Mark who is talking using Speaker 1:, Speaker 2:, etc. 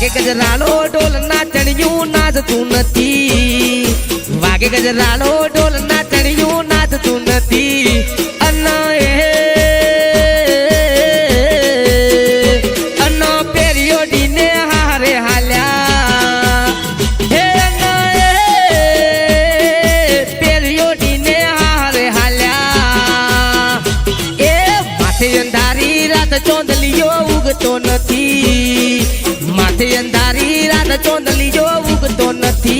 Speaker 1: વાગે ગજરાલો ઢોલ નાચણિયું નાચતું નથી વાગે ગજરાલો ઢોલ નાચણિયું નાચતું નથી અન અનો પેરિયો ડીને હારે હાલ્યા હે અન પેરિયો ડીને હારે હાલ્યા એ માથે અંધારી રાત ચોંદલીઓ ઉગતો નથી માથે અંધારી રાત ચોંદલીઓ ઉગતો નથી